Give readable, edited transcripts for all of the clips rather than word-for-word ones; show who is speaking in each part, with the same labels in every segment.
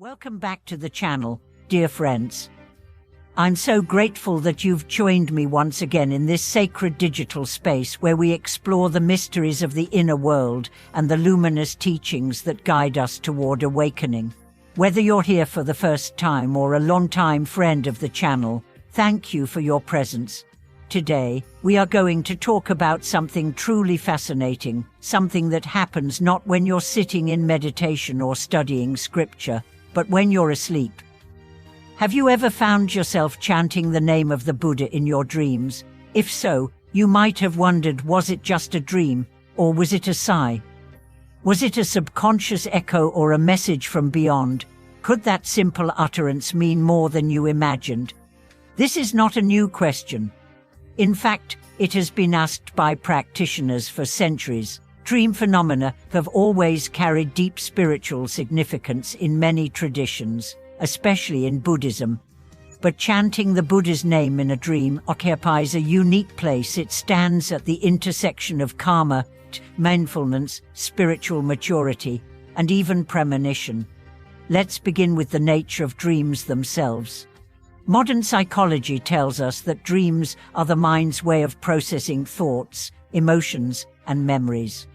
Speaker 1: Welcome back to the channel, dear friends. I'm so grateful that you've joined me once again in this sacred digital space where we explore the mysteries of the inner world and the luminous teachings that guide us toward awakening. Whether you're here for the first time or a long-time friend of the channel, thank you for your presence. Today, we are going to talk about something truly fascinating, something that happens not when you're sitting in meditation or studying scripture, but when you're asleep. Have you ever found yourself chanting the name of the Buddha in your dreams? If so, you might have wondered, was it just a dream, or was it a sigh? Was it a subconscious echo or a message from beyond? Could that simple utterance mean more than you imagined? This is not a new question. In fact, it has been asked by practitioners for centuries. Dream phenomena have always carried deep spiritual significance in many traditions, especially in Buddhism. But chanting the Buddha's name in a dream occupies a unique place. It stands at the intersection of karma, mindfulness, spiritual maturity, and even premonition. Let's begin with the nature of dreams themselves. Modern psychology tells us that dreams are the mind's way of processing thoughts, emotions, and memories.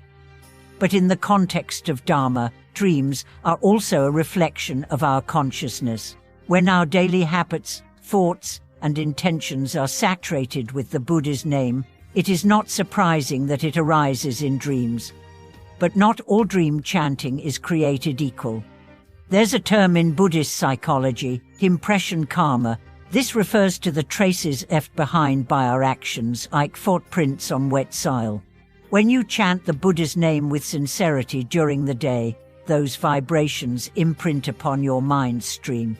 Speaker 1: But in the context of Dharma, dreams are also a reflection of our consciousness. When our daily habits, thoughts, and intentions are saturated with the Buddha's name, it is not surprising that it arises in dreams. But not all dream chanting is created equal. There's a term in Buddhist psychology, impression karma. This refers to the traces left behind by our actions, like footprints on wet soil. When you chant the Buddha's name with sincerity during the day, those vibrations imprint upon your mind stream.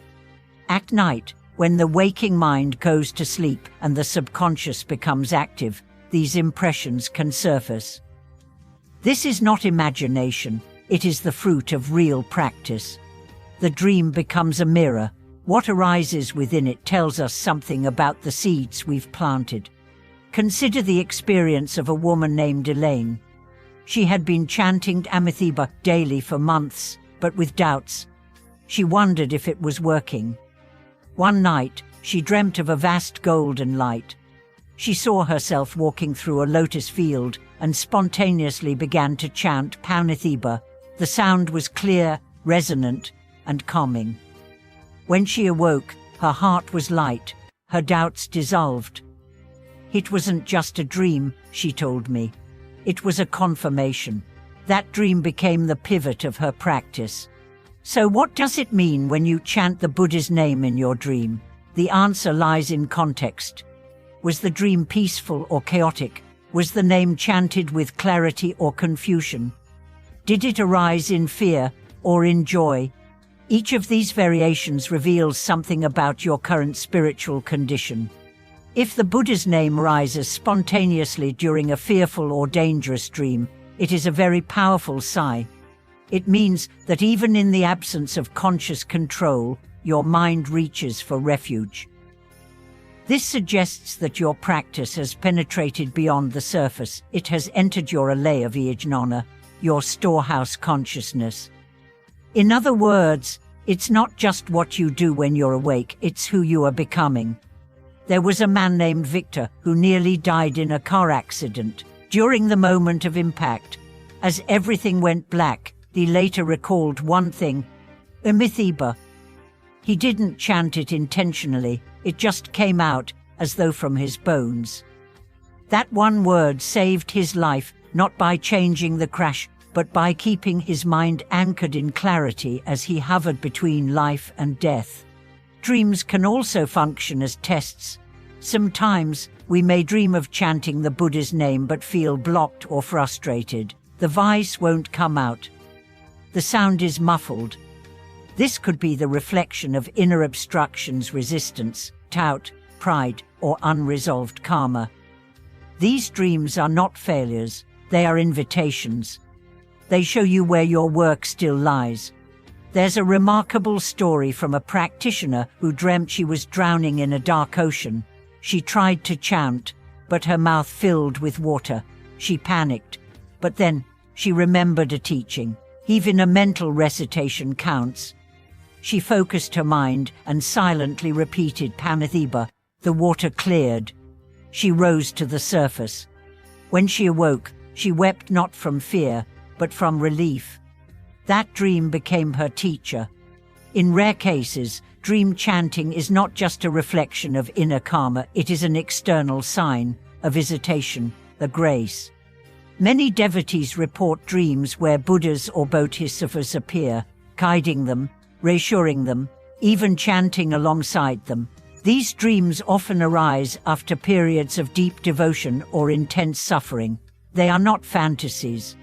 Speaker 1: At night, when the waking mind goes to sleep and the subconscious becomes active, these impressions can surface. This is not imagination, it is the fruit of real practice. The dream becomes a mirror. What arises within it tells us something about the seeds we've planted. Consider the experience of a woman named Elaine. She had been chanting Amitabha daily for months, but with doubts. She wondered if it was working. One night, she dreamt of a vast golden light. She saw herself walking through a lotus field and spontaneously began to chant Amitabha. The sound was clear, resonant, and calming. When she awoke, her heart was light, her doubts dissolved. It wasn't just a dream, she told me. It was a confirmation. That dream became the pivot of her practice. So what does it mean when you chant the Buddha's name in your dream? The answer lies in context. Was the dream peaceful or chaotic? Was the name chanted with clarity or confusion? Did it arise in fear or in joy? Each of these variations reveals something about your current spiritual condition. If the Buddha's name rises spontaneously during a fearful or dangerous dream, it is a very powerful sign. It means that even in the absence of conscious control, your mind reaches for refuge. This suggests that your practice has penetrated beyond the surface. It has entered your alaya vijnana, your storehouse consciousness. In other words, it's not just what you do when you're awake, it's who you are becoming. There was a man named Victor who nearly died in a car accident. During the moment of impact, as everything went black, he later recalled one thing, Amitabha. He didn't chant it intentionally, it just came out, as though from his bones. That one word saved his life, not by changing the crash, but by keeping his mind anchored in clarity as he hovered between life and death. Dreams can also function as tests. Sometimes, we may dream of chanting the Buddha's name but feel blocked or frustrated. The voice won't come out. The sound is muffled. This could be the reflection of inner obstructions, resistance, doubt, pride, or unresolved karma. These dreams are not failures, they are invitations. They show you where your work still lies. There's a remarkable story from a practitioner who dreamt she was drowning in a dark ocean. She tried to chant, but her mouth filled with water. She panicked, but then she remembered a teaching. Even a mental recitation counts. She focused her mind and silently repeated Panatheba. The water cleared. She rose to the surface. When she awoke, she wept not from fear, but from relief. That dream became her teacher. In rare cases, dream chanting is not just a reflection of inner karma, it is an external sign, a visitation, a grace. Many devotees report dreams where Buddhas or Bodhisattvas appear, guiding them, reassuring them, even chanting alongside them. These dreams often arise after periods of deep devotion or intense suffering. They are not fantasies.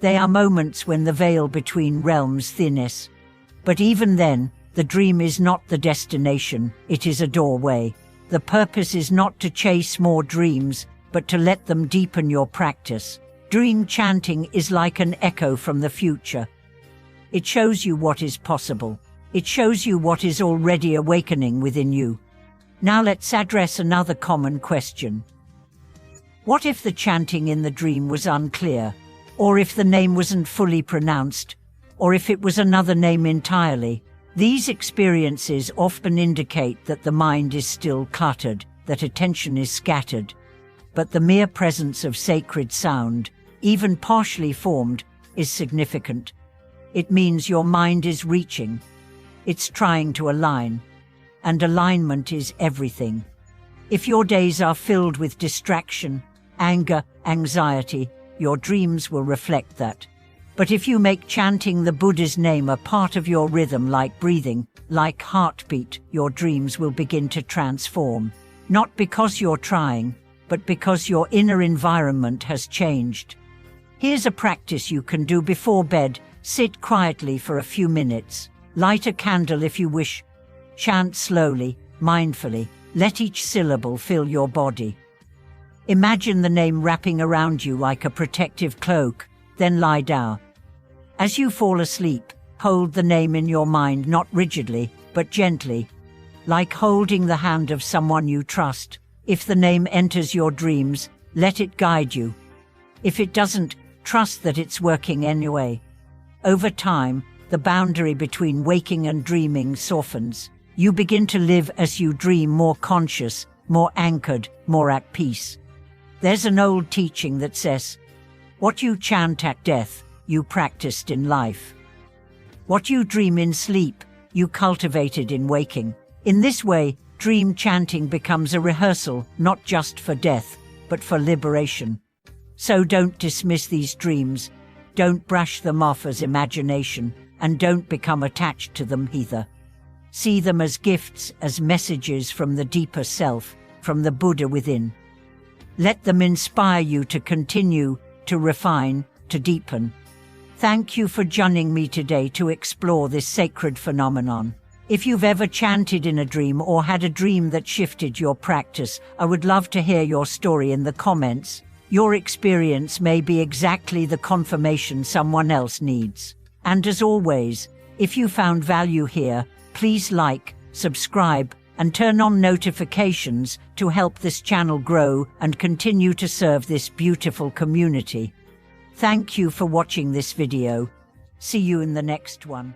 Speaker 1: They are moments when the veil between realms thins. But even then, the dream is not the destination, it is a doorway. The purpose is not to chase more dreams, but to let them deepen your practice. Dream chanting is like an echo from the future. It shows you what is possible. It shows you what is already awakening within you. Now let's address another common question. What if the chanting in the dream was unclear? Or if the name wasn't fully pronounced? Or if it was another name entirely? These experiences often indicate that the mind is still cluttered, that attention is scattered. But the mere presence of sacred sound, even partially formed, is significant. It means your mind is reaching. It's trying to align. And alignment is everything. If your days are filled with distraction, anger, anxiety, your dreams will reflect that. But if you make chanting the Buddha's name a part of your rhythm, like breathing, like heartbeat, your dreams will begin to transform. Not because you're trying, but because your inner environment has changed. Here's a practice you can do before bed. Sit quietly for a few minutes. Light a candle if you wish. Chant slowly, mindfully. Let each syllable fill your body. Imagine the name wrapping around you like a protective cloak, then lie down. As you fall asleep, hold the name in your mind, not rigidly, but gently, like holding the hand of someone you trust. If the name enters your dreams, let it guide you. If it doesn't, trust that it's working anyway. Over time, the boundary between waking and dreaming softens. You begin to live as you dream, more conscious, more anchored, more at peace. There's an old teaching that says, what you chant at death, you practiced in life. What you dream in sleep, you cultivated in waking. In this way, dream chanting becomes a rehearsal, not just for death, but for liberation. So don't dismiss these dreams, don't brush them off as imagination, and don't become attached to them either. See them as gifts, as messages from the deeper self, from the Buddha within. Let them inspire you to continue, to refine, to deepen. Thank you for joining me today to explore this sacred phenomenon. If you've ever chanted in a dream or had a dream that shifted your practice, I would love to hear your story in the comments. Your experience may be exactly the confirmation someone else needs. And as always, if you found value here, please like, subscribe, and turn on notifications to help this channel grow and continue to serve this beautiful community. Thank you for watching this video. See you in the next one.